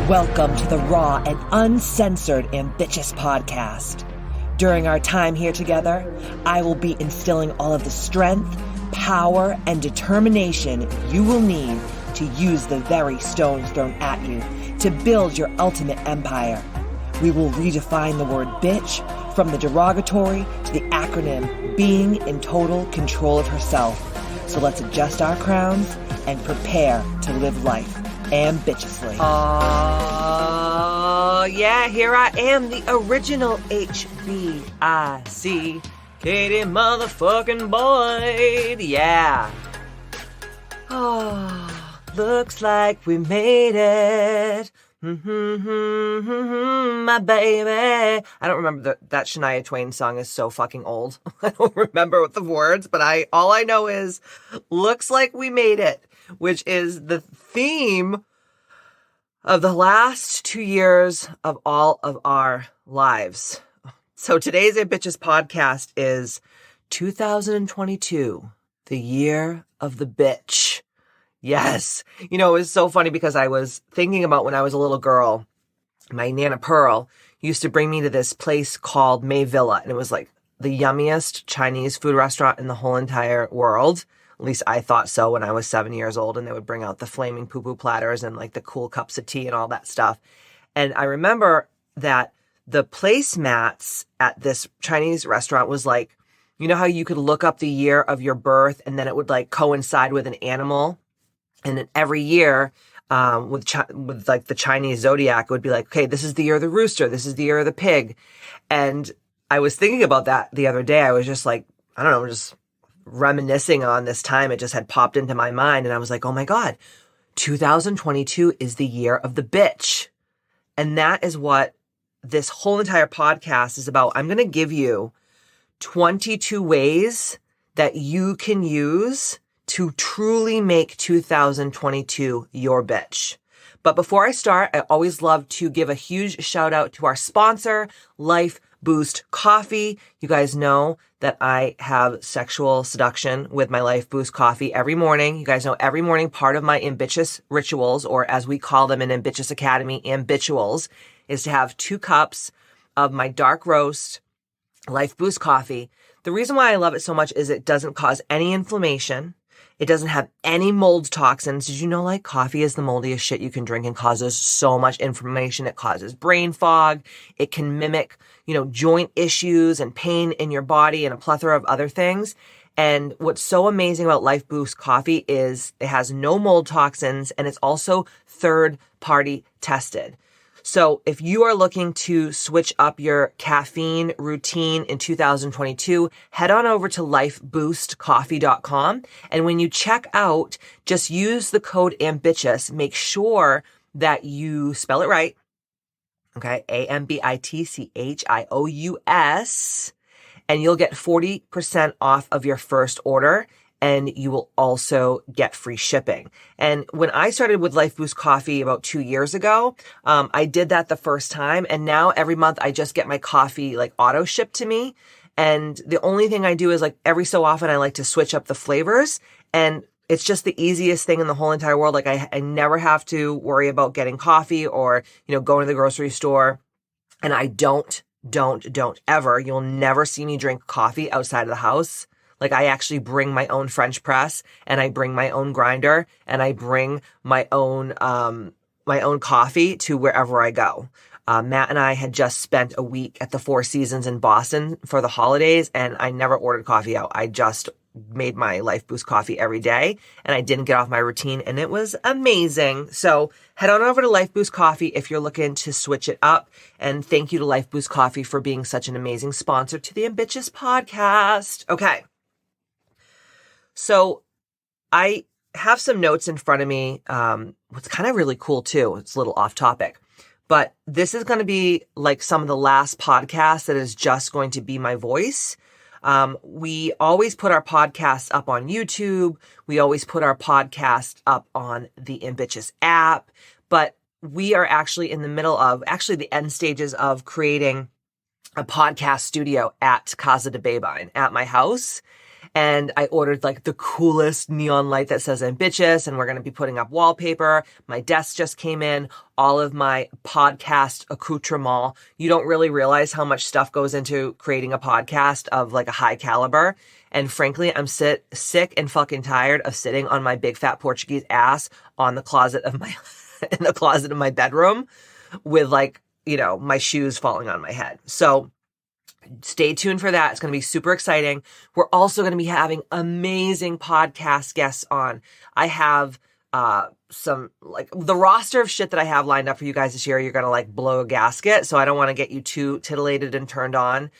Welcome to the raw and uncensored Ambitchious podcast. During our time here together, I will be instilling all of the strength, power, and determination you will need to use the very stones thrown at you to build your ultimate empire. We will redefine the word bitch from the derogatory to the acronym being in total control of herself. So let's adjust our crowns and prepare to live life ambitiously. Yeah, here I am, the original HBIC, Katie motherfucking Boyd, yeah. Oh, looks like we made it. My baby. I don't remember that Shania Twain song is so fucking old. I don't remember what the words, but all I know is looks like we made it, which is the theme of the last 2 years of all of our lives. So today's Ambitchious podcast is 2022, the year of the bitch. Yes. You know, it was so funny because I was thinking about when I was a little girl, my Nana Pearl used to bring me to this place called May Villa. And it was like the yummiest Chinese food restaurant in the whole entire world. At least I thought so when I was 7 years old, and they would bring out the flaming poo-poo platters and like the cool cups of tea and all that stuff. And I remember that the placemats at this Chinese restaurant was like, you know how you could look up the year of your birth and then it would like coincide with an animal? And then every year, with like the Chinese zodiac, it would be like, okay, this is the year of the rooster. This is the year of the pig. And I was thinking about that the other day. I was just like, I don't know, just reminiscing on this time. It just had popped into my mind. And I was like, oh my God, 2022 is the year of the bitch. And that is what this whole entire podcast is about. I'm going to give you 22 ways that you can use to truly make 2022 your bitch. But before I start, I always love to give a huge shout out to our sponsor, Life Boost Coffee. You guys know that I have sexual seduction with my Life Boost Coffee every morning. You guys know every morning part of my ambitious rituals, or as we call them in Ambitchious Academy, ambittuals, is to have 2 cups of my dark roast Life Boost coffee. The reason why I love it so much is it doesn't cause any inflammation. It doesn't have any mold toxins. Did you know like coffee is the moldiest shit you can drink and causes so much inflammation? It causes brain fog. It can mimic, joint issues and pain in your body and a plethora of other things. And what's so amazing about Life Boost coffee is it has no mold toxins and it's also third-party tested. So if you are looking to switch up your caffeine routine in 2022, head on over to lifeboostcoffee.com. And when you check out, just use the code Ambitchious. Make sure that you spell it right. Okay. AMBITCHIOUS. And you'll get 40% off of your first order. And you will also get free shipping. And when I started with Life Boost Coffee about 2 years ago, I did that the first time. And now every month I just get my coffee like auto shipped to me. And the only thing I do is like every so often I like to switch up the flavors. And it's just the easiest thing in the whole entire world. Like I never have to worry about getting coffee or, going to the grocery store. And I don't ever, you'll never see me drink coffee outside of the house. Like I actually bring my own French press and I bring my own grinder and I bring my own coffee to wherever I go. Matt and I had just spent a week at the Four Seasons in Boston for the holidays and I never ordered coffee out. I just made my Life Boost coffee every day and I didn't get off my routine and it was amazing. So head on over to Life Boost Coffee if you're looking to switch it up. And thank you to Life Boost Coffee for being such an amazing sponsor to the Ambitchious podcast. Okay. So I have some notes in front of me. What's kind of really cool too, it's a little off topic, but this is going to be like some of the last podcasts that is just going to be my voice. We always put our podcasts up on YouTube. We always put our podcast up on the Ambitchious app, but we are actually in the middle of the end stages of creating a podcast studio at Casa de Babine at my house. And I ordered like the coolest neon light that says Ambitchious, and we're going to be putting up wallpaper. My desk just came in, all of my podcast accoutrement. You don't really realize how much stuff goes into creating a podcast of like a high caliber. And frankly, I'm sick and fucking tired of sitting on my big fat Portuguese ass on the closet of my, in the closet of my bedroom with like, my shoes falling on my head. So stay tuned for that. It's going to be super exciting. We're also going to be having amazing podcast guests on. I have, some like the roster of shit that I have lined up for you guys this year. You're going to like blow a gasket. So I don't want to get you too titillated and turned on,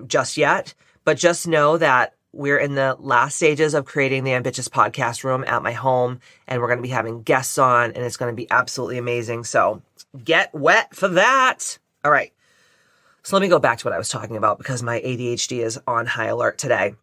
just yet. But just know that we're in the last stages of creating the Ambitchious podcast room at my home, and we're going to be having guests on, and it's going to be absolutely amazing. So get wet for that. All right. So let me go back to what I was talking about because my ADHD is on high alert today.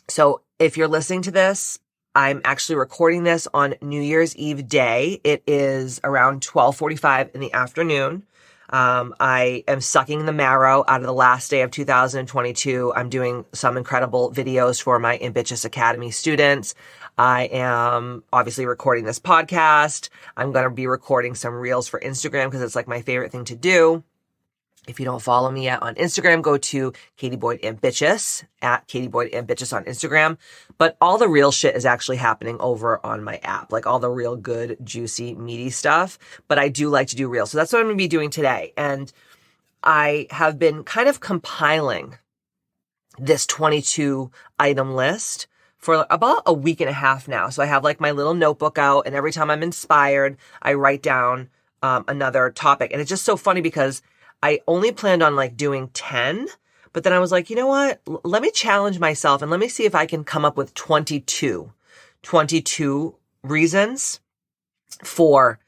So if you're listening to this, I'm actually recording this on New Year's Eve day. It is around 12:45 in the afternoon. I am sucking the marrow out of the last day of 2022. I'm doing some incredible videos for my Ambitchious Academy students. I am obviously recording this podcast. I'm going to be recording some reels for Instagram because it's like my favorite thing to do. If you don't follow me yet on Instagram, go to Katie Boyd Ambitchious, at Katie Boyd Ambitchious on Instagram. But all the real shit is actually happening over on my app, like all the real good, juicy, meaty stuff. But I do like to do reels. So that's what I'm going to be doing today. And I have been kind of compiling this 22 item list for about a week and a half now. So I have like my little notebook out, and every time I'm inspired, I write down another topic. And it's just so funny because I only planned on like doing 10, but then I was like, you know what? Let me challenge myself and let me see if I can come up with 22 reasons for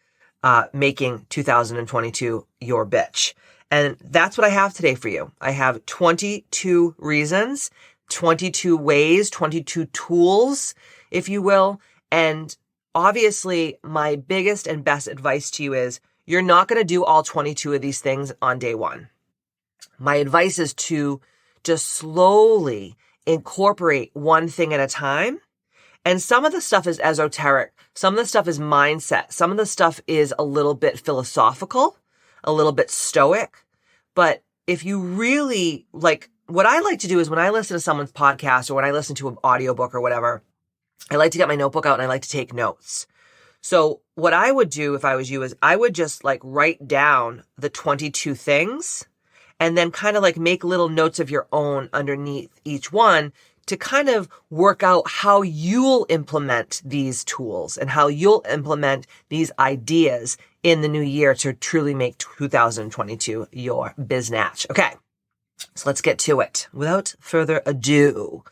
making 2022 your bitch. And that's what I have today for you. I have 22 reasons, 22 ways, 22 tools, if you will. And obviously my biggest and best advice to you is you're not going to do all 22 of these things on day one. My advice is to just slowly incorporate one thing at a time. And some of the stuff is esoteric. Some of the stuff is mindset. Some of the stuff is a little bit philosophical, a little bit stoic. But if you really like, what I like to do is when I listen to someone's podcast or when I listen to an audiobook or whatever, I like to get my notebook out and I like to take notes. So what I would do if I was you is I would just like write down the 22 things and then kind of like make little notes of your own underneath each one to kind of work out how you'll implement these tools and how you'll implement these ideas in the new year to truly make 2022 your biznatch. Okay, so let's get to it without further ado.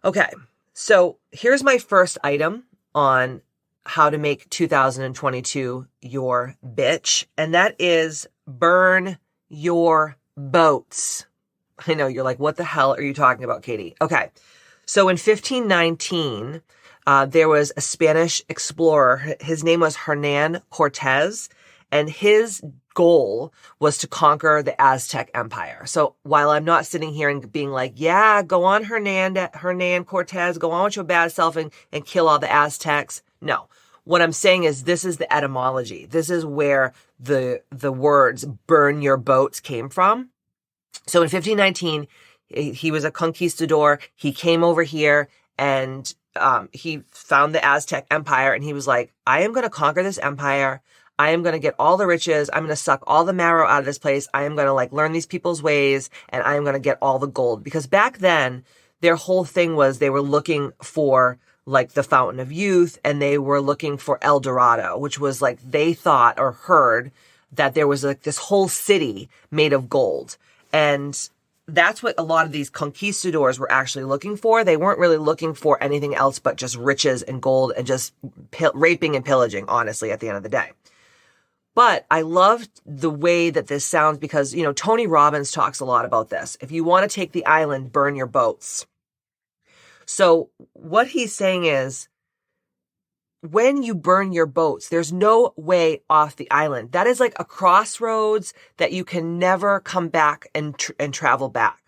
Okay, so here's my first item on how to make 2022 your bitch. And that is burn your boats. I know you're like, what the hell are you talking about, Katie? Okay. So in 1519, there was a Spanish explorer. His name was Hernan Cortez, and his goal was to conquer the Aztec Empire. So while I'm not sitting here and being like, yeah, go on Hernan Cortez, go on with your bad self and kill all the Aztecs. No. What I'm saying is this is the etymology. This is where the words burn your boats came from. So in 1519, he was a conquistador. He came over here and he found the Aztec Empire, and he was like, I am going to conquer this empire. I am going to get all the riches. I'm going to suck all the marrow out of this place. I am going to like learn these people's ways, and I am going to get all the gold. Because back then, their whole thing was they were looking for like the Fountain of Youth, and they were looking for El Dorado, which was like they thought or heard that there was like this whole city made of gold. And that's what a lot of these conquistadors were actually looking for. They weren't really looking for anything else but just riches and gold and just raping and pillaging, honestly, at the end of the day. But I love the way that this sounds because, you know, Tony Robbins talks a lot about this. If you want to take the island, burn your boats. So what he's saying is, when you burn your boats, there's no way off the island. That is like a crossroads that you can never come back and travel back.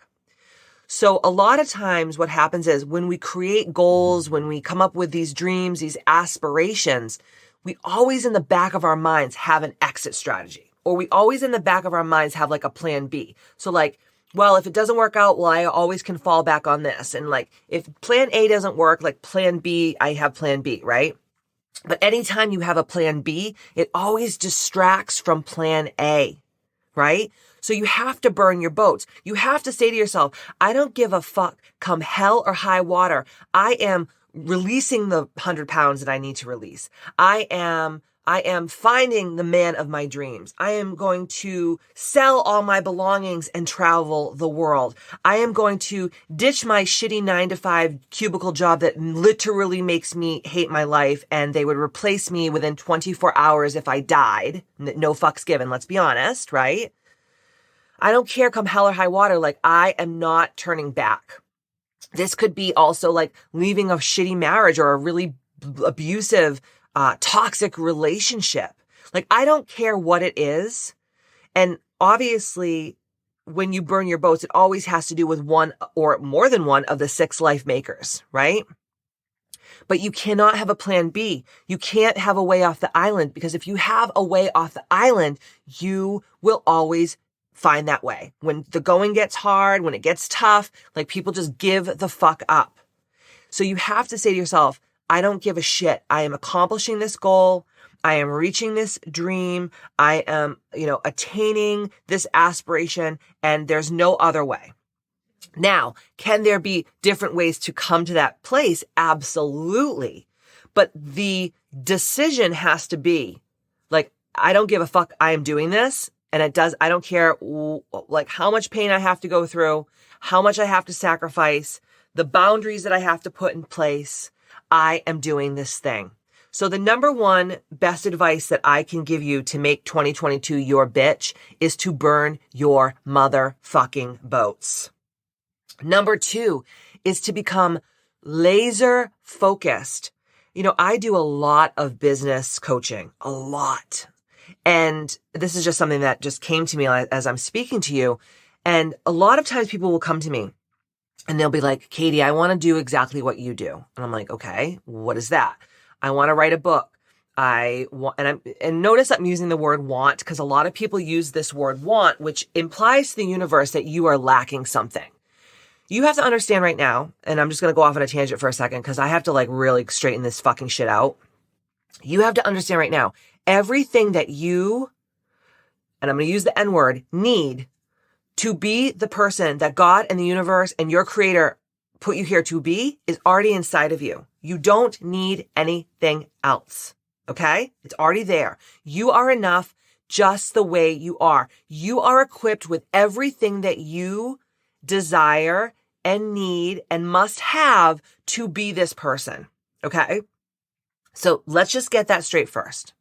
So a lot of times what happens is when we create goals, when we come up with these dreams, these aspirations, we always in the back of our minds have an exit strategy, or we always in the back of our minds have like a plan B. So like, well, if it doesn't work out, well, I always can fall back on this. And like, if plan A doesn't work, like plan B, I have plan B, right? But anytime you have a plan B, it always distracts from plan A, right? So you have to burn your boats. You have to say to yourself, I don't give a fuck come hell or high water. I am releasing the 100 pounds that I need to release. I am finding the man of my dreams. I am going to sell all my belongings and travel the world. I am going to ditch my shitty 9-to-5 cubicle job that literally makes me hate my life, and they would replace me within 24 hours if I died. No fucks given, let's be honest, right? I don't care come hell or high water. Like, I am not turning back. This could be also like leaving a shitty marriage or a really abusive, toxic relationship. Like, I don't care what it is. And obviously, when you burn your boats, it always has to do with one or more than one of the 6 life makers, right? But you cannot have a plan B. You can't have a way off the island, because if you have a way off the island, you will always find that way. When the going gets hard, when it gets tough, like, people just give the fuck up. So you have to say to yourself, I don't give a shit. I am accomplishing this goal. I am reaching this dream. I am, attaining this aspiration, and there's no other way. Now, can there be different ways to come to that place? Absolutely. But the decision has to be like, I don't give a fuck. I am doing this. And I don't care like how much pain I have to go through, how much I have to sacrifice, the boundaries that I have to put in place. I am doing this thing. So the number one best advice that I can give you to make 2022 your bitch is to burn your motherfucking boats. Number 2 is to become laser focused. I do a lot of business coaching, a lot. And this is just something that just came to me as I'm speaking to you. And a lot of times people will come to me and they'll be like, Katie, I want to do exactly what you do. And I'm like, okay, what is that? I want to write a book. And notice I'm using the word want, because a lot of people use this word want, which implies to the universe that you are lacking something. You have to understand right now, and I'm just going to go off on a tangent for a second, because I have to really straighten this fucking shit out. You have to understand right now, everything that you, and I'm going to use the N word, need to be the person that God and the universe and your creator put you here to be is already inside of you. You don't need anything else. Okay? It's already there. You are enough just the way you are. You are equipped with everything that you desire and need and must have to be this person. Okay? So let's just get that straight first.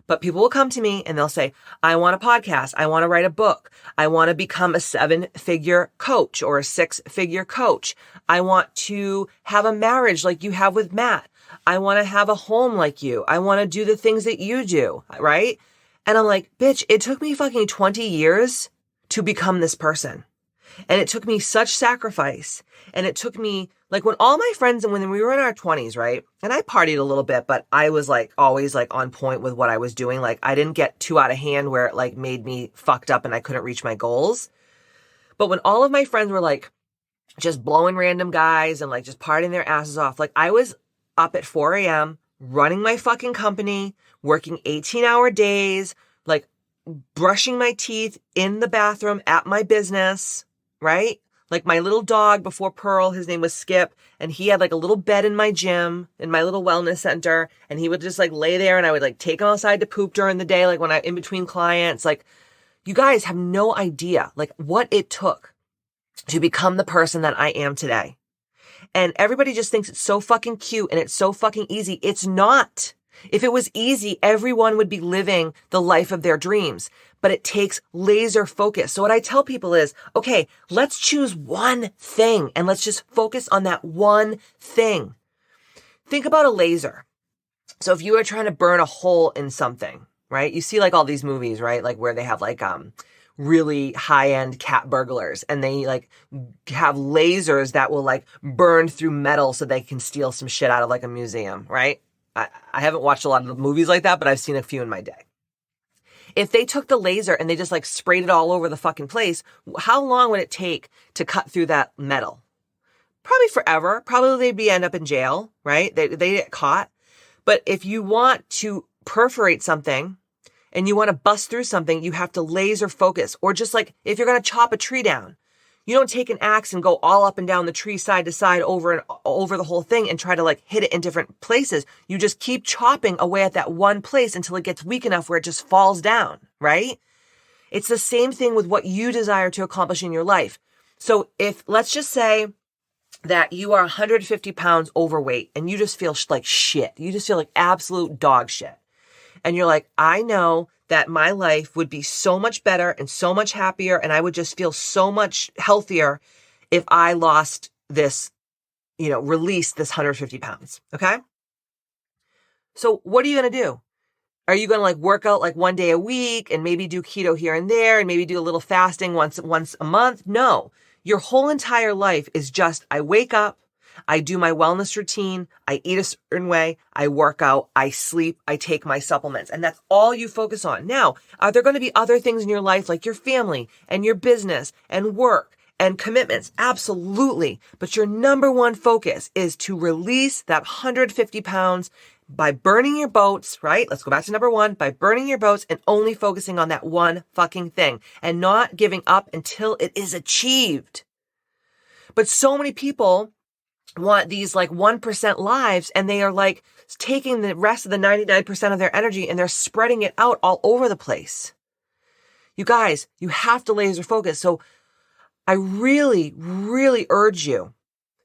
But people will come to me and they'll say, I want a podcast. I want to write a book. I want to become a 7-figure coach or a 6-figure coach. I want to have a marriage like you have with Matt. I want to have a home like you. I want to do the things that you do, right? And I'm like, bitch, it took me fucking 20 years to become this person. And it took me such sacrifice. And it took me, when all my friends, and when we were in our 20s, right? And I partied a little bit, but I was always on point with what I was doing. I didn't get too out of hand where it made me fucked up and I couldn't reach my goals. But when all of my friends were just blowing random guys and just partying their asses off, I was up at 4 a.m. running my fucking company, working 18-hour days, brushing my teeth in the bathroom at my business, right? My little dog before Pearl, his name was Skip, and he had a little bed in my gym, in my little wellness center, and he would just lay there, and I would take him outside to poop during the day, when I'm in between clients. You guys have no idea, what it took to become the person that I am today. And everybody just thinks it's so fucking cute and it's so fucking easy. It's not. If it was easy, everyone would be living the life of their dreams, but it takes laser focus. So what I tell people is, okay, let's choose one thing and let's just focus on that one thing. Think about a laser. So if you are trying to burn a hole in something, right? You see all these movies, right? Where they have really high-end cat burglars, and they like have lasers that will like burn through metal so they can steal some shit out of like a museum, right? I haven't watched a lot of the movies like that, but I've seen a few in my day. If they took the laser and they just like sprayed it all over the fucking place, how long would it take to cut through that metal? Probably forever. Probably they'd end up in jail, right? They get caught. But if you want to perforate something and you want to bust through something, you have to laser focus. Or just like if you're going to chop a tree down, you don't take an axe and go all up and down the tree side to side over and over the whole thing and try to like hit it in different places. You just keep chopping away at that one place until it gets weak enough where it just falls down, right? It's the same thing with what you desire to accomplish in your life. So if, let's just say that you are 150 pounds overweight and you just feel like shit. You just feel like absolute dog shit. And you're like, I know that my life would be so much better and so much happier, and I would just feel so much healthier if I lost this, released this 150 pounds. Okay. So what are you going to do? Are you going to like work out like one day a week and maybe do keto here and there and maybe do a little fasting once a month? No, your whole entire life is just, I wake up, I do my wellness routine, I eat a certain way, I work out, I sleep, I take my supplements, and that's all you focus on. Now, are there going to be other things in your life like your family and your business and work and commitments? Absolutely. But your number one focus is to release that 150 pounds by burning your boats, right? Let's go back to number one, by burning your boats and only focusing on that one fucking thing and not giving up until it is achieved. But so many people want these like 1% lives, and they are like taking the rest of the 99% of their energy and they're spreading it out all over the place. You guys, you have to laser focus. So I really, really urge you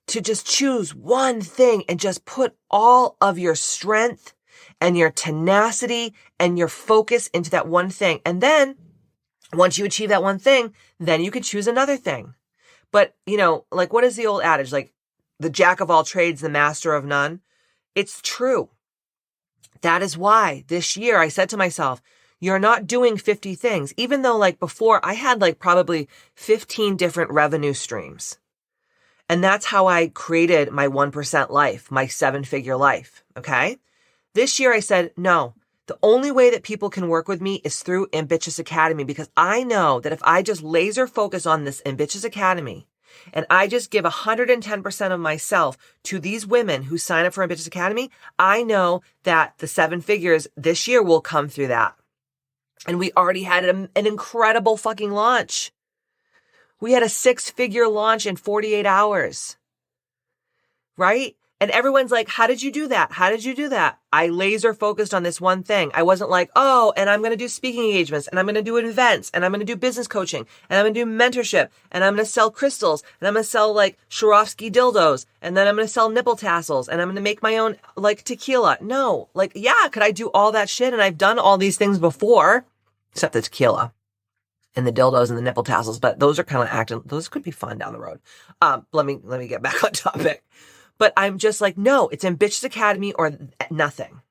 to just choose one thing and just put all of your strength and your tenacity and your focus into that one thing. And then once you achieve that one thing, then you can choose another thing. But, like what is the old adage? Like, the jack of all trades, the master of none. It's true. That is why this year I said to myself, you're not doing 50 things. Even though like before I had like probably 15 different revenue streams. And that's how I created my 1% life, my 7-figure life. Okay. This year I said, no, the only way that people can work with me is through Ambitchious Academy, because I know that if I just laser focus on this Ambitchious Academy, and I just give 110% of myself to these women who sign up for Ambitchious Academy, I know that the 7 figures this year will come through that. And we already had an incredible fucking launch. We had a 6-figure launch in 48 hours. Right? And everyone's like, how did you do that? How did you do that? I laser focused on this one thing. I wasn't like, and I'm going to do speaking engagements, and I'm going to do events, and I'm going to do business coaching, and I'm going to do mentorship, and I'm going to sell crystals, and I'm going to sell like Swarovski dildos, and then I'm going to sell nipple tassels, and I'm going to make my own like tequila. No, like, yeah, could I do all that shit? And I've done all these things before, except the tequila and the dildos and the nipple tassels, but those are kind of acting, those could be fun down the road. Let me get back on topic. But I'm just like, no, it's Ambitchious Academy or nothing.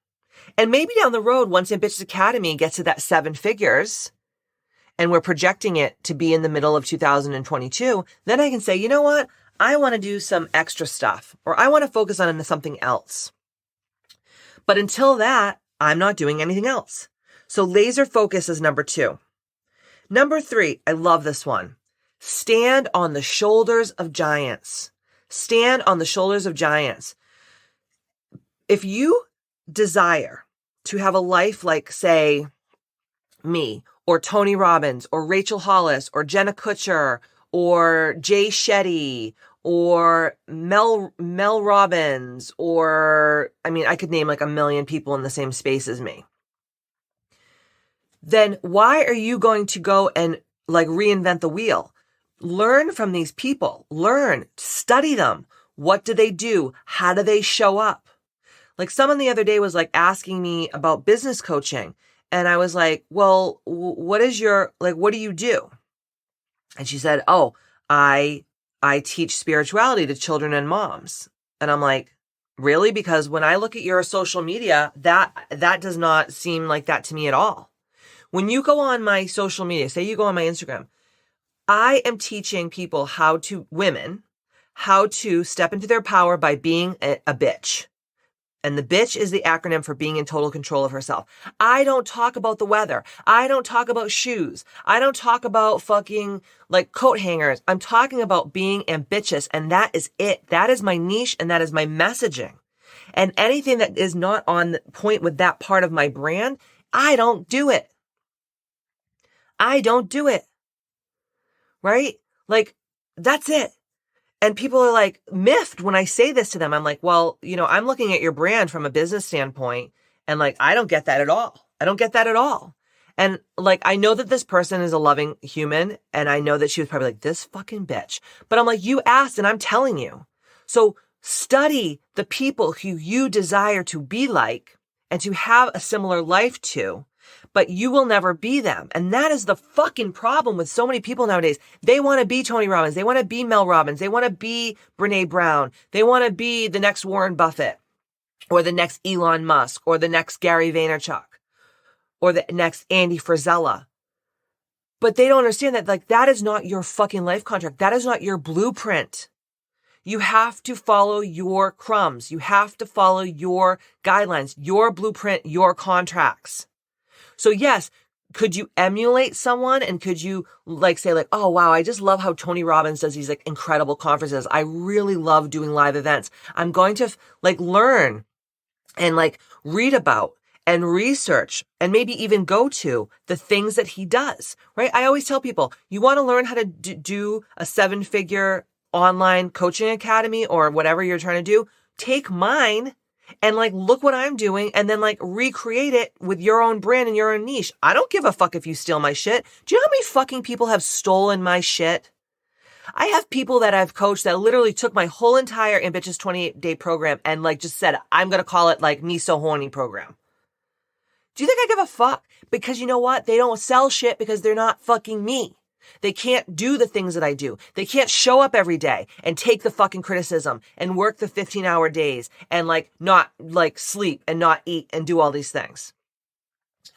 And maybe down the road, once Ambitchious Academy gets to that 7 figures and we're projecting it to be in the middle of 2022, then I can say, you know what? I want to do some extra stuff, or I want to focus on something else. But until that, I'm not doing anything else. So laser focus is number 2. Number 3, I love this one. Stand on the shoulders of giants. Stand on the shoulders of giants. If you desire to have a life like, say, me, or Tony Robbins, or Rachel Hollis, or Jenna Kutcher, or Jay Shetty, or Mel Robbins, or, I could name like a million people in the same space as me, then why are you going to go and like reinvent the wheel? Learn from these people. Study them. What do they do? How do they show up? Like someone the other day was like asking me about business coaching. And I was like, well, what do you do? And she said, I teach spirituality to children and moms. And I'm like, really? Because when I look at your social media, that does not seem like that to me at all. When you go on my social media, say you go on my Instagram, I am teaching people women, how to step into their power by being a bitch. And the bitch is the acronym for being in total control of herself. I don't talk about the weather. I don't talk about shoes. I don't talk about fucking like coat hangers. I'm talking about being ambitious, and that is it. That is my niche, and that is my messaging. And anything that is not on point with that part of my brand, I don't do it. I don't do it. Right? Like, that's it. And people are like miffed when I say this to them. I'm like, well, I'm looking at your brand from a business standpoint, and like, I don't get that at all. I don't get that at all. And like, I know that this person is a loving human, and I know that she was probably like, this fucking bitch. But I'm like, you asked, and I'm telling you. So study the people who you desire to be like and to have a similar life to, but you will never be them. And that is the fucking problem with so many people nowadays. They want to be Tony Robbins. They want to be Mel Robbins. They want to be Brene Brown. They want to be the next Warren Buffett, or the next Elon Musk, or the next Gary Vaynerchuk, or the next Andy Frisella. But they don't understand that, like, that is not your fucking life contract. That is not your blueprint. You have to follow your crumbs. You have to follow your guidelines, your blueprint, your contracts. So yes, could you emulate someone, and could you like say like, oh wow, I just love how Tony Robbins does these like incredible conferences. I really love doing live events. I'm going to like learn and like read about and research and maybe even go to the things that he does, right? I always tell people, you want to learn how to do a 7-figure online coaching academy or whatever you're trying to do, take mine and like, look what I'm doing, and then like recreate it with your own brand and your own niche. I don't give a fuck if you steal my shit. Do you know how many fucking people have stolen my shit? I have people that I've coached that literally took my whole entire Ambitchious 28-day program and like just said, I'm going to call it like Me So Horny program. Do you think I give a fuck? Because you know what? They don't sell shit because they're not fucking me. They can't do the things that I do. They can't show up every day and take the fucking criticism and work the 15-hour days and like not like sleep and not eat and do all these things.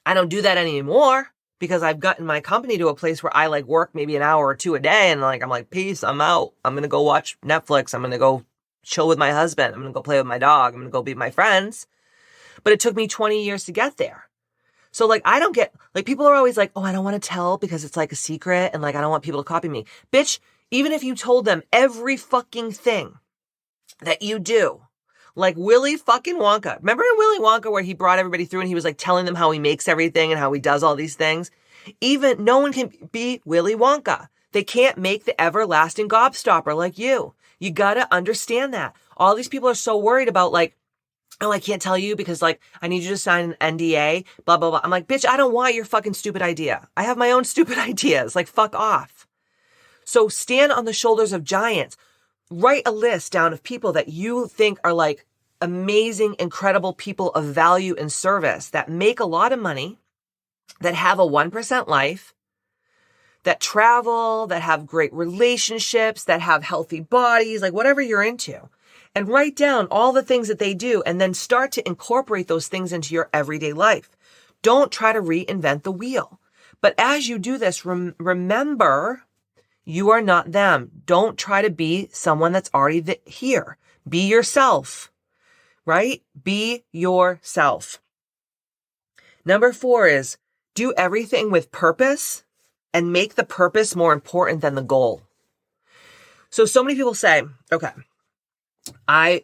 I don't do that anymore because I've gotten my company to a place where I like work maybe an hour or two a day, and like, I'm like, peace, I'm out. I'm going to go watch Netflix. I'm going to go chill with my husband. I'm going to go play with my dog. I'm going to go be with my friends. But it took me 20 years to get there. So like, I don't get, like, people are always like, oh, I don't want to tell because it's like a secret and like, I don't want people to copy me. Bitch, even if you told them every fucking thing that you do, like Willy fucking Wonka. Remember in Willy Wonka where he brought everybody through and he was like telling them how he makes everything and how he does all these things? Even no one can be Willy Wonka. They can't make the everlasting gobstopper like you. You gotta understand that. All these people are so worried about like, oh, I can't tell you because like, I need you to sign an NDA, blah, blah, blah. I'm like, bitch, I don't want your fucking stupid idea. I have my own stupid ideas. Like, fuck off. So stand on the shoulders of giants. Write a list down of people that you think are like amazing, incredible people of value and service that make a lot of money, that have a 1% life, that travel, that have great relationships, that have healthy bodies, like whatever you're into. And write down all the things that they do and then start to incorporate those things into your everyday life. Don't try to reinvent the wheel. But as you do this, remember, you are not them. Don't try to be someone that's already here. Be yourself, right? Be yourself. Number 4 is do everything with purpose and make the purpose more important than the goal. So many people say, okay,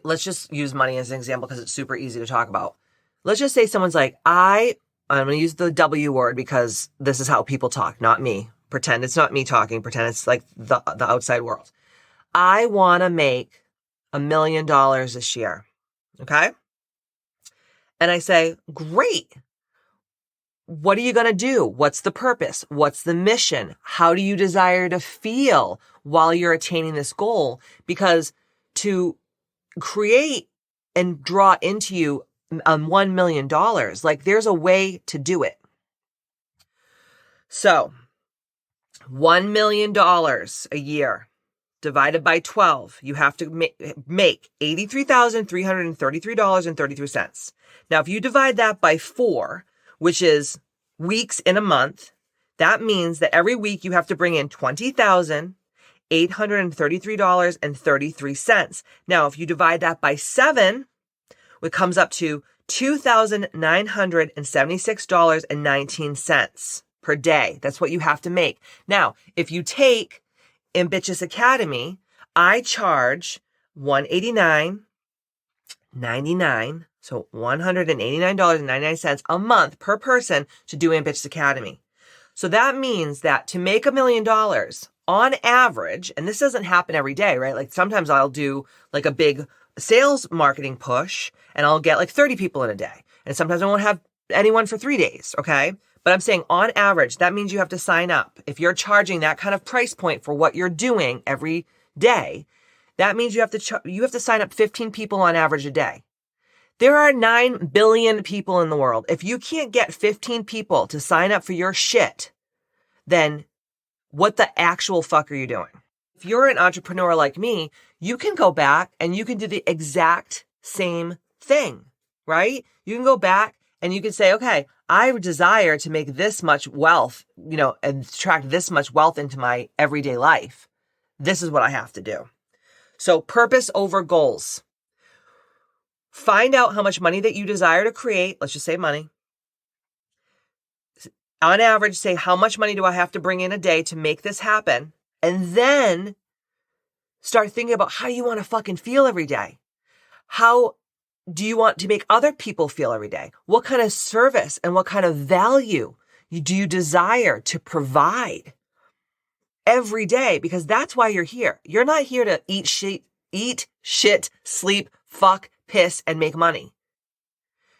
let's just use money as an example because it's super easy to talk about. Let's just say someone's like, I'm going to use the W word because this is how people talk, not me. Pretend it's not me talking. Pretend it's like the outside world. I want to make $1 million this year. Okay. And I say, great. What are you going to do? What's the purpose? What's the mission? How do you desire to feel while you're attaining this goal? Because to create and draw into you $1 million, like there's a way to do it. So $1 million a year divided by 12, you have to make $83,333.33. Now, if you divide that by 4, which is weeks in a month, that means that every week you have to bring in $20,833.33. Now, if you divide that by 7, it comes up to $2,976.19 per day. That's what you have to make. Now, if you take Ambitchious Academy, I charge $189.99, so $189.99 a month per person to do Ambitchious Academy. So that means that to make $1 million on average, and this doesn't happen every day, right? Like sometimes I'll do like a big sales marketing push and I'll get like 30 people in a day. And sometimes I won't have anyone for 3 days. Okay. But I'm saying on average, that means you have to sign up. If you're charging that kind of price point for what you're doing every day, that means you have to sign up 15 people on average a day. There are 9 billion people in the world. If you can't get 15 people to sign up for your shit, then what the actual fuck are you doing? If you're an entrepreneur like me, you can go back and you can do the exact same thing, right? You can go back and you can say, okay, I desire to make this much wealth, and attract this much wealth into my everyday life. This is what I have to do. So purpose over goals. Find out how much money that you desire to create. Let's just say money. On average, say, how much money do I have to bring in a day to make this happen? And then start thinking about how you want to fucking feel every day. How do you want to make other people feel every day? What kind of service and what kind of value do you desire to provide every day? Because that's why you're here. You're not here to eat shit, sleep, fuck, piss, and make money.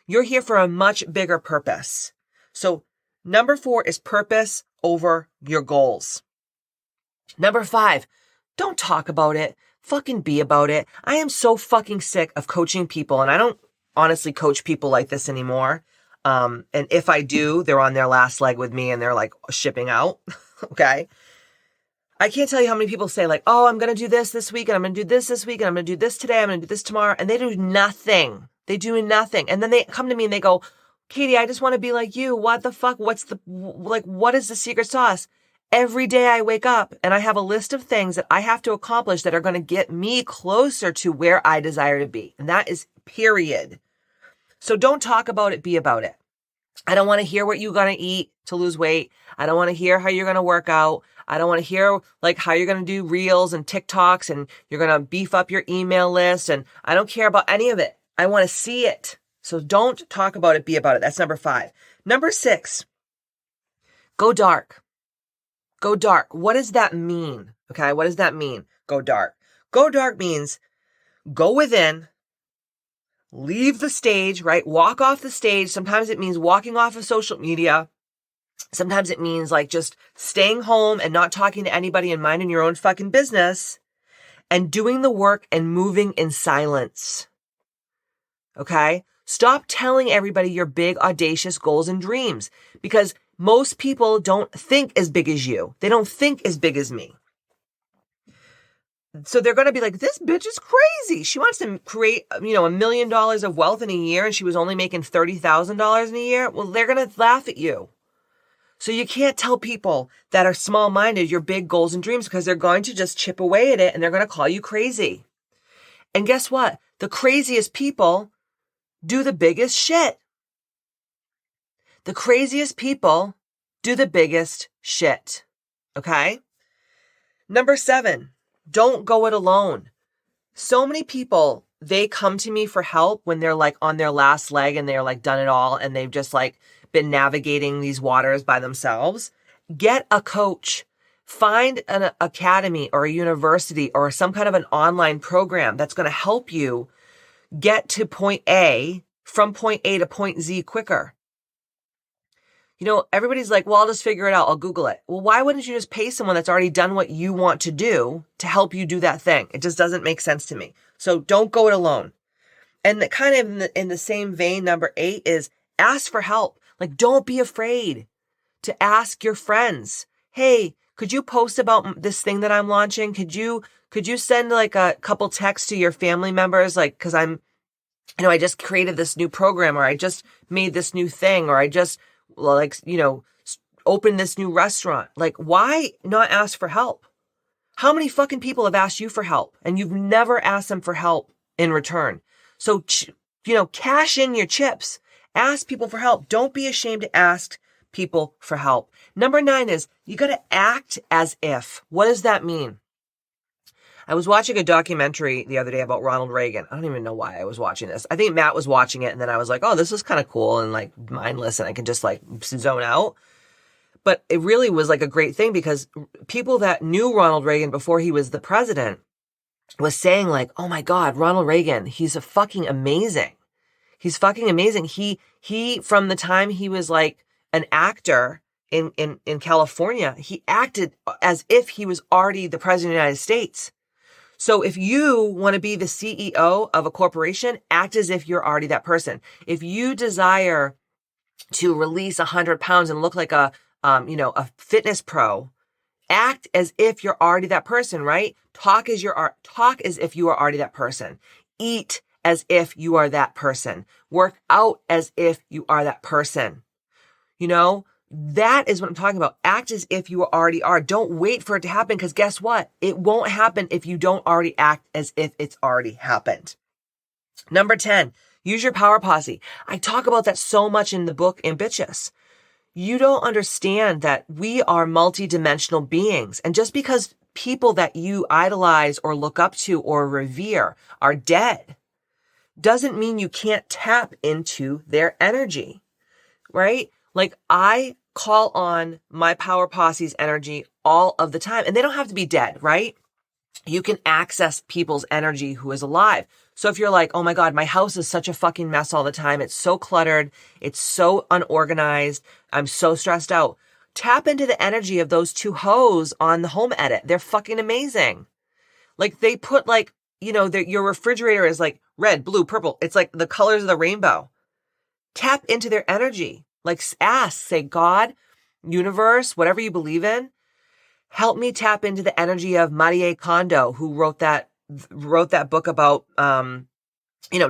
You're here for a much bigger purpose. So number 4 is purpose over your goals. Number 5, don't talk about it. Fucking be about it. I am so fucking sick of coaching people, and I don't honestly coach people like this anymore. And if I do, they're on their last leg with me and they're like shipping out. Okay. I can't tell you how many people say like, oh, I'm going to do this week, and I'm going to do this week, and I'm going to do this today, I'm going to do this tomorrow. And they do nothing. They do nothing. And then they come to me and they go, Katie, I just want to be like you. What the fuck? What is the secret sauce? Every day I wake up and I have a list of things that I have to accomplish that are going to get me closer to where I desire to be. And that is period. So don't talk about it, be about it. I don't want to hear what you're going to eat to lose weight. I don't want to hear how you're going to work out. I don't want to hear like how you're going to do reels and TikToks and you're going to beef up your email list. And I don't care about any of it. I want to see it. So don't talk about it, be about it. That's number 5. Number 6, go dark. Go dark. What does that mean? Okay. What does that mean? Go dark. Go dark means go within, leave the stage, right? Walk off the stage. Sometimes it means walking off of social media. Sometimes it means like just staying home and not talking to anybody and minding your own fucking business and doing the work and moving in silence. Okay? Stop telling everybody your big, audacious goals and dreams because most people don't think as big as you. They don't think as big as me. So they're going to be like, this bitch is crazy. She wants to create, $1 million of wealth in a year and she was only making $30,000 in a year. Well, they're going to laugh at you. So you can't tell people that are small-minded your big goals and dreams because they're going to just chip away at it and they're going to call you crazy. And guess what? The craziest people do the biggest shit. The craziest people do the biggest shit. Okay? Number 7, don't go it alone. So many people, they come to me for help when they're like on their last leg and they're like done it all and they've just like been navigating these waters by themselves. Get a coach. Find an academy or a university or some kind of an online program that's going to help you get to point A from point A to point Z quicker. Everybody's like, well, I'll just figure it out. I'll Google it. Well, why wouldn't you just pay someone that's already done what you want to do to help you do that thing? It just doesn't make sense to me. So don't go it alone. And the kind of in the same vein, number 8 is ask for help. Like, don't be afraid to ask your friends. Hey, could you post about this thing that I'm launching? Could you send like a couple texts to your family members? Like, cause I just created this new program or I just made this new thing or I just like, open this new restaurant. Like, why not ask for help? How many fucking people have asked you for help and you've never asked them for help in return? So, cash in your chips. Ask people for help. Don't be ashamed to ask people for help. Number 9 is you got to act as if. What does that mean? I was watching a documentary the other day about Ronald Reagan. I don't even know why I was watching this. I think Matt was watching it and then I was like, oh, this is kind of cool and like mindless and I can just like zone out. But it really was like a great thing because people that knew Ronald Reagan before he was the president was saying like, oh my God, Ronald Reagan, he's a fucking amazing. He's fucking amazing. He, from the time he was like an actor in California, he acted as if he was already the president of the United States. So if you want to be the CEO of a corporation, act as if you're already that person. If you desire to release 100 pounds and look like a fitness pro, act as if you're already that person, right? Talk as if you are already that person. Eat as if you are that person. Work out as if you are that person. That is what I'm talking about. Act as if you already are. Don't wait for it to happen because guess what? It won't happen if you don't already act as if it's already happened. Number 10, use your power posse. I talk about that so much in the book Ambitchious. You don't understand that we are multidimensional beings. And just because people that you idolize or look up to or revere are dead doesn't mean you can't tap into their energy, right? Like I call on my power posse's energy all of the time and they don't have to be dead, right? You can access people's energy who is alive. So if you're like, oh my God, my house is such a fucking mess all the time. It's so cluttered. It's so unorganized. I'm so stressed out. Tap into the energy of those 2 hoes on the home edit. They're fucking amazing. Like they put like, your refrigerator is like red, blue, purple. It's like the colors of the rainbow. Tap into their energy. Like say, God, universe, whatever you believe in, help me tap into the energy of Marie Kondo, who wrote that book about,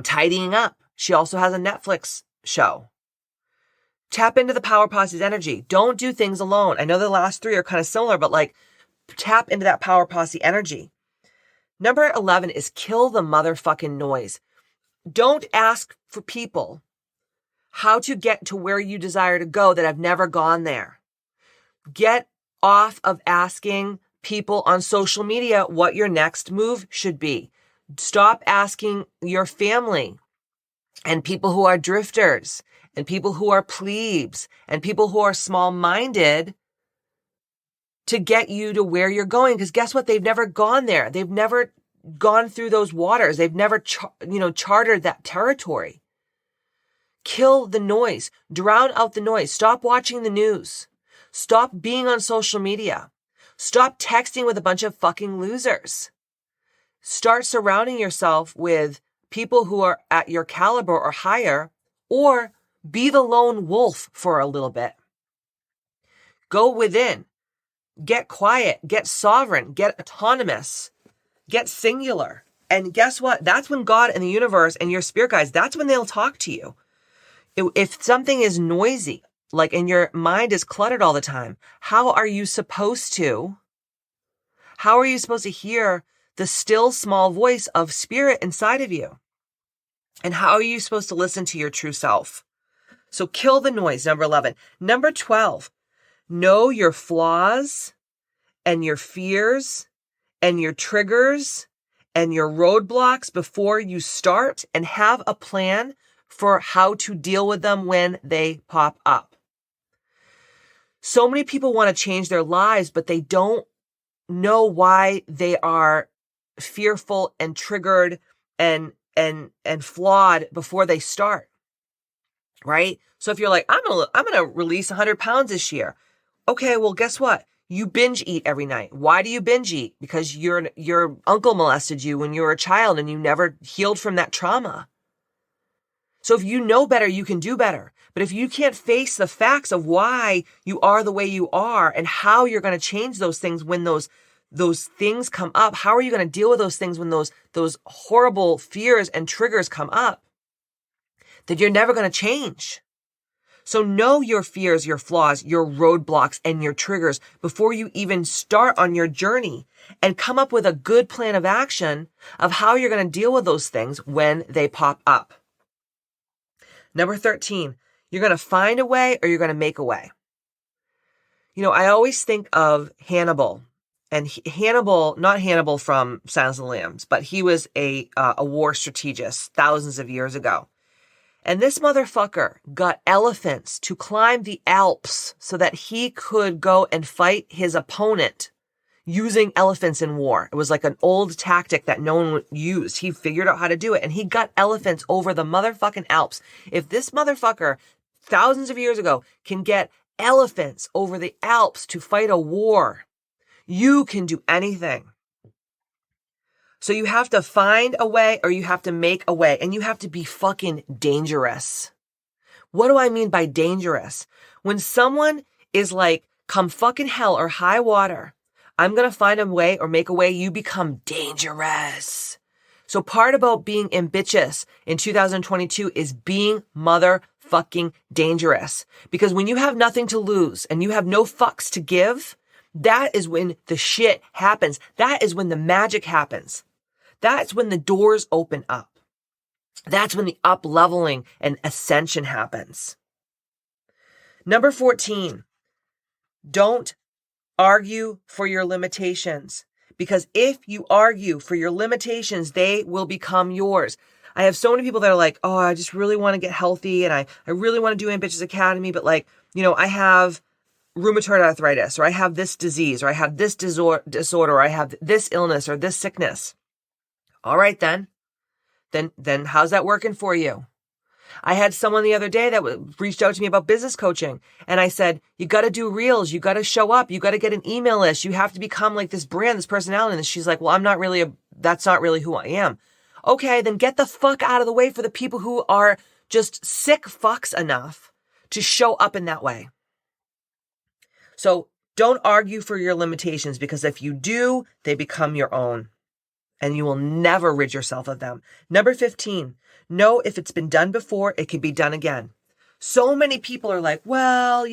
tidying up. She also has a Netflix show. Tap into the power posse's energy. Don't do things alone. I know the last 3 are kind of similar, but like tap into that power posse energy. Number 11 is kill the motherfucking noise. Don't ask for people how to get to where you desire to go that have never gone there. Get off of asking people on social media what your next move should be. Stop asking your family and people who are drifters and people who are plebes and people who are small-minded to get you to where you're going. Because guess what? They've never gone there. They've never gone through those waters. They've never, chartered that territory. Kill the noise. Drown out the noise. Stop watching the news. Stop being on social media. Stop texting with a bunch of fucking losers. Start surrounding yourself with people who are at your caliber or higher, or be the lone wolf for a little bit. Go within. Get quiet. Get sovereign. Get autonomous. Get singular. And guess what? That's when God and the universe and your spirit guides, that's when they'll talk to you. If something is noisy, like, and your mind is cluttered all the time, how are you supposed to hear the still small voice of spirit inside of you? And how are you supposed to listen to your true self? So kill the noise, number 11. Number 12, know your flaws and your fears and your triggers and your roadblocks before you start, and have a plan for how to deal with them when they pop up. So many people want to change their lives, but they don't know why they are fearful and triggered and flawed before they start. Right? So if you're like, I'm going to release 100 pounds this year. Okay, well, guess what? You binge eat every night. Why do you binge eat? Because your uncle molested you when you were a child and you never healed from that trauma. So if you know better, you can do better. But if you can't face the facts of why you are the way you are and how you're going to change those things when those things come up, how are you going to deal with those things when those horrible fears and triggers come up? That you're never going to change. So know your fears, your flaws, your roadblocks, and your triggers before you even start on your journey, and come up with a good plan of action of how you're going to deal with those things when they pop up. Number 13, you're going to find a way or you're going to make a way. I always think of Hannibal, and Hannibal, not Hannibal from Silence of the Lambs, but he was a war strategist thousands of years ago. And this motherfucker got elephants to climb the Alps so that he could go and fight his opponent using elephants in war. It was like an old tactic that no one used. He figured out how to do it, and he got elephants over the motherfucking Alps. If this motherfucker thousands of years ago can get elephants over the Alps to fight a war, you can do anything. So you have to find a way or you have to make a way, and you have to be fucking dangerous. What do I mean by dangerous? When someone is like, come fucking hell or high water, I'm going to find a way or make a way, you become dangerous. So part about being ambitious in 2022 is being motherfucking dangerous. Because when you have nothing to lose and you have no fucks to give, that is when the shit happens. That is when the magic happens. That's when the doors open up. That's when the up-leveling and ascension happens. Number 14, don't argue for your limitations. Because if you argue for your limitations, they will become yours. I have so many people that are like, oh, I just really want to get healthy and I really want to do Ambitchious Academy, but I have rheumatoid arthritis, or I have this disease, or I have this disorder, or I have this illness or this sickness. All right, then how's that working for you? I had someone the other day that reached out to me about business coaching. And I said, you got to do reels. You got to show up. You got to get an email list. You have to become like this brand, this personality. And she's like, well, that's not really who I am. Okay, then get the fuck out of the way for the people who are just sick fucks enough to show up in that way. So don't argue for your limitations, because if you do, they become your own. And you will never rid yourself of them. Number 15, know if it's been done before, it can be done again. So many people are like, well,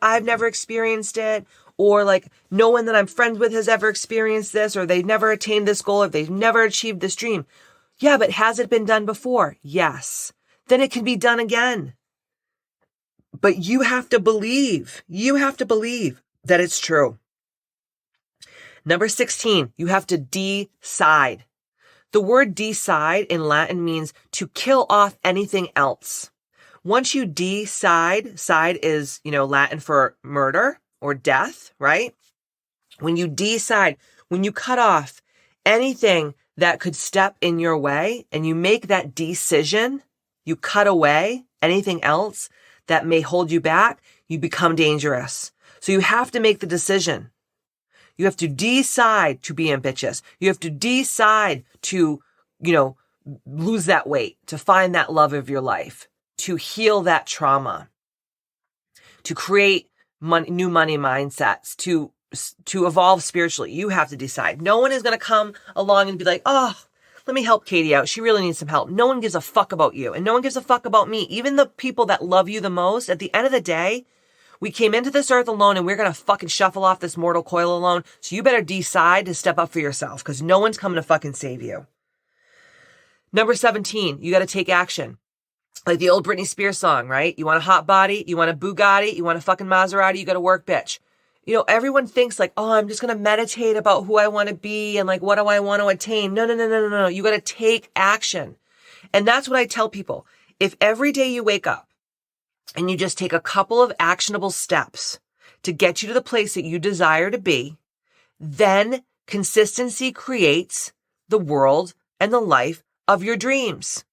I've never experienced it, or no one that I'm friends with has ever experienced this, or they've never attained this goal, or they've never achieved this dream. Yeah, but has it been done before? Yes. Then it can be done again. But you have to believe. You have to believe that it's true. Number 16, you have to decide. The word decide in Latin means to kill off anything else. Once you decide, side is, Latin for murder or death, right? When you decide, when you cut off anything that could step in your way and you make that decision, you cut away anything else that may hold you back, you become dangerous. So you have to make the decision. You have to decide to be ambitious. You have to decide to, lose that weight, to find that love of your life, to heal that trauma, to create new money mindsets, to evolve spiritually. You have to decide. No one is going to come along and be like, oh, let me help Katie out. She really needs some help. No one gives a fuck about you, and no one gives a fuck about me. Even the people that love you the most, at the end of the day, we came into this earth alone, and we're going to fucking shuffle off this mortal coil alone. So you better decide to step up for yourself, because no one's coming to fucking save you. Number 17, you got to take action. Like the old Britney Spears song, right? You want a hot body, you want a Bugatti, you want a fucking Maserati, you got to work, bitch. Everyone thinks like, oh, I'm just going to meditate about who I want to be and what do I want to attain? No. You got to take action. And that's what I tell people. If every day you wake up and you just take a couple of actionable steps to get you to the place that you desire to be, then consistency creates the world and the life of your dreams.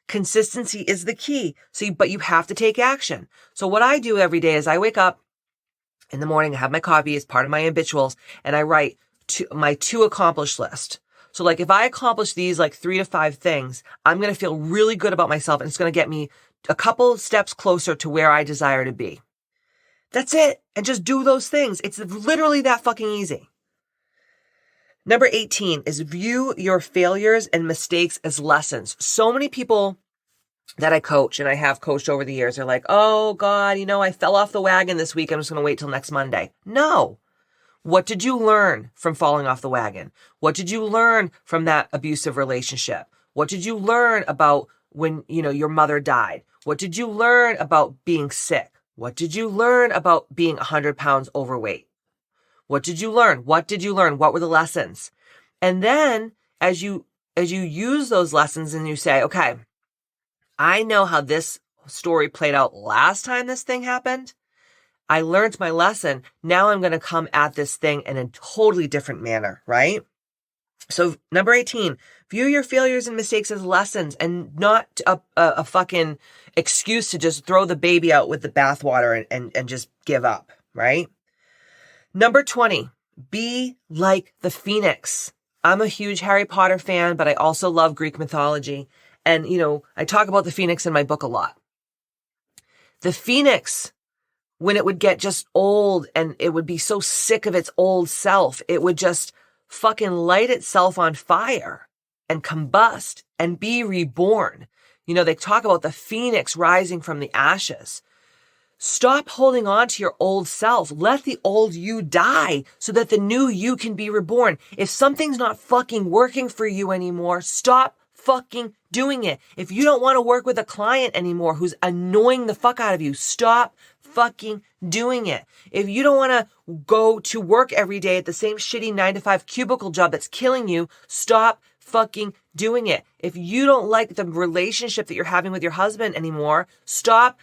Consistency is the key. But you have to take action. So what I do every day is I wake up in the morning, I have my coffee as part of my habituals, and I write my to accomplish list. So if I accomplish these 3 to 5 things, I'm going to feel really good about myself, and it's going to get me a couple steps closer to where I desire to be. That's it. And just do those things. It's literally that fucking easy. Number 18 is view your failures and mistakes as lessons. So many people that I coach and I have coached over the years are like, oh God, I fell off the wagon this week. I'm just going to wait till next Monday. No. What did you learn from falling off the wagon? What did you learn from that abusive relationship? What did you learn about when, your mother died? What did you learn about being sick? What did you learn about being 100 pounds overweight? What did you learn? What did you learn? What were the lessons? And then as you use those lessons and you say, okay, I know how this story played out last time this thing happened. I learned my lesson. Now I'm going to come at this thing in a totally different manner, right? So number 18, view your failures and mistakes as lessons and not a fucking excuse to just throw the baby out with the bathwater and just give up, right? Number 20, be like the phoenix. I'm a huge Harry Potter fan, but I also love Greek mythology. And, I talk about the phoenix in my book a lot. The phoenix, when it would get just old and it would be so sick of its old self, it would just fucking light itself on fire and combust and be reborn. They talk about the phoenix rising from the ashes. Stop holding on to your old self. Let the old you die so that the new you can be reborn. If something's not fucking working for you anymore, stop fucking doing it. If you don't want to work with a client anymore who's annoying the fuck out of you, stop fucking doing it. If you don't want to go to work every day at the same shitty 9-to-5 cubicle job that's killing you, stop fucking doing it. If you don't like the relationship that you're having with your husband anymore, stop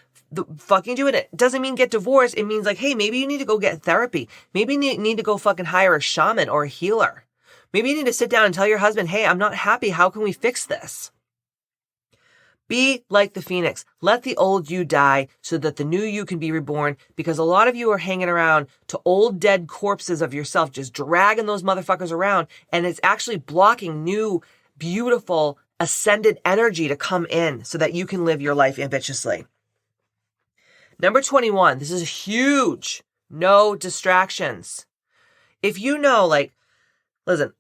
fucking doing it. It doesn't mean get divorced. It means like, hey, maybe you need to go get therapy. Maybe you need to go fucking hire a shaman or a healer. Maybe you need to sit down and tell your husband, hey, I'm not happy. How can we fix this? Be like the phoenix. Let the old you die so that the new you can be reborn, because a lot of you are hanging around to old dead corpses of yourself, just dragging those motherfuckers around, and it's actually blocking new, beautiful, ascended energy to come in so that you can live your life ambitiously. Number 21, this is huge. No distractions. If listen,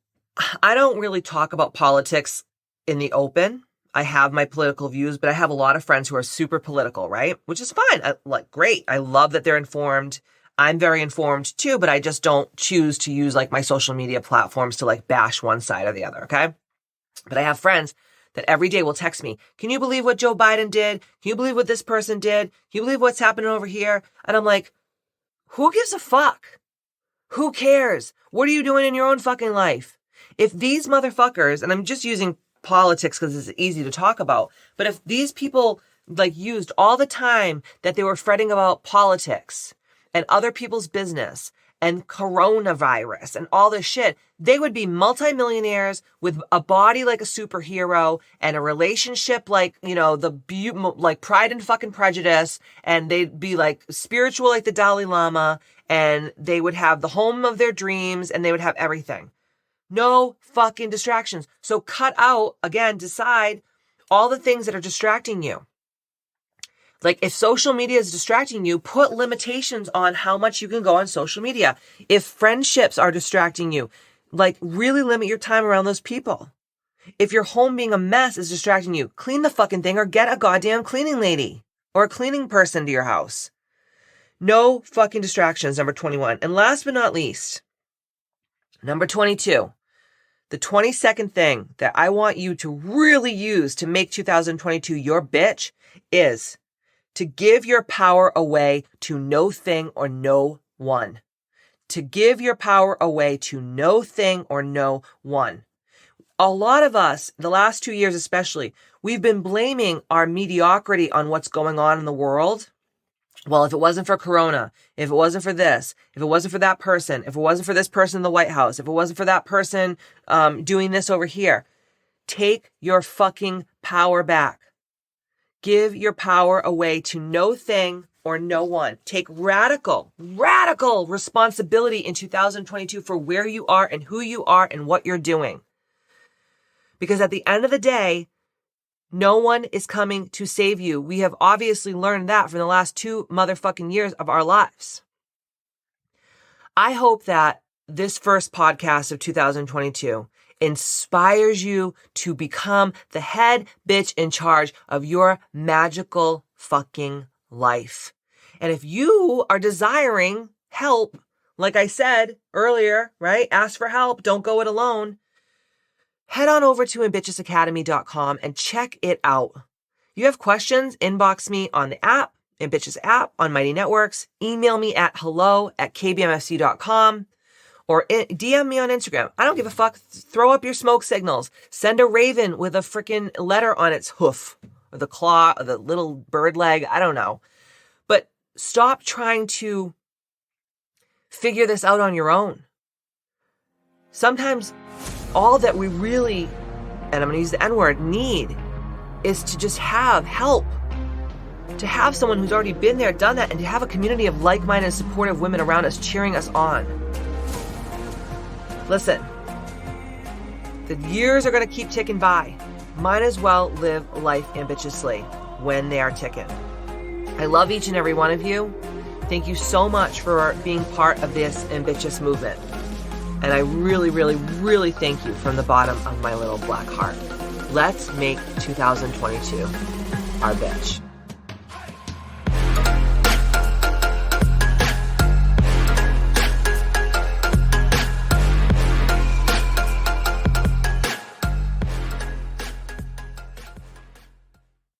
I don't really talk about politics in the open. I have my political views, but I have a lot of friends who are super political, right? Which is fine. Great. I love that they're informed. I'm very informed too, but I just don't choose to use my social media platforms to bash one side or the other, okay? But I have friends that every day will text me, can you believe what Joe Biden did? Can you believe what this person did? Can you believe what's happening over here? And I'm like, who gives a fuck? Who cares? What are you doing in your own fucking life? If these motherfuckers, and I'm just using politics because it's easy to talk about, but if these people used all the time that they were fretting about politics and other people's business and coronavirus and all this shit, they would be multimillionaires with a body like a superhero and a relationship like Pride and fucking Prejudice, and they'd be spiritual like the Dalai Lama, and they would have the home of their dreams, and they would have everything. No fucking distractions. So cut out, again, decide all the things that are distracting you. If social media is distracting you, put limitations on how much you can go on social media. If friendships are distracting you, really limit your time around those people. If your home being a mess is distracting you, clean the fucking thing or get a goddamn cleaning lady or a cleaning person to your house. No fucking distractions, number 21. And last but not least, number 22. The 22nd thing that I want you to really use to make 2022 your bitch is to give your power away to no thing or no one. To give your power away to no thing or no one. A lot of us, the last 2 years especially, we've been blaming our mediocrity on what's going on in the world. Well, if it wasn't for Corona, if it wasn't for this, if it wasn't for that person, if it wasn't for this person in the White House, if it wasn't for that person doing this over here, take your fucking power back. Give your power away to no thing or no one. Take radical responsibility in 2022 for where you are and who you are and what you're doing. Because at the end of the day, no one is coming to save you. We have obviously learned that from the last 2 motherfucking years of our lives. I hope that this first podcast of 2022 inspires you to become the head bitch in charge of your magical fucking life. And if you are desiring help, like I said earlier, right? Ask for help. Don't go it alone. Head on over to ambitchiousacademy.com and check it out. You have questions? Inbox me on the app, Ambitchious app on Mighty Networks. Email me at hello@kbmfc.com or DM me on Instagram. I don't give a fuck. Throw up your smoke signals. Send a raven with a freaking letter on its hoof or the claw or the little bird leg. I don't know. But stop trying to figure this out on your own. Sometimes all that we really, and I'm going to use the N-word, need is to just have help. To have someone who's already been there, done that, and to have a community of like-minded, supportive women around us cheering us on. Listen, the years are going to keep ticking by. Might as well live life ambitiously when they are ticking. I love each and every one of you. Thank you so much for being part of this ambitious movement. And I really, really, really thank you from the bottom of my little black heart. Let's make 2022 our bitch.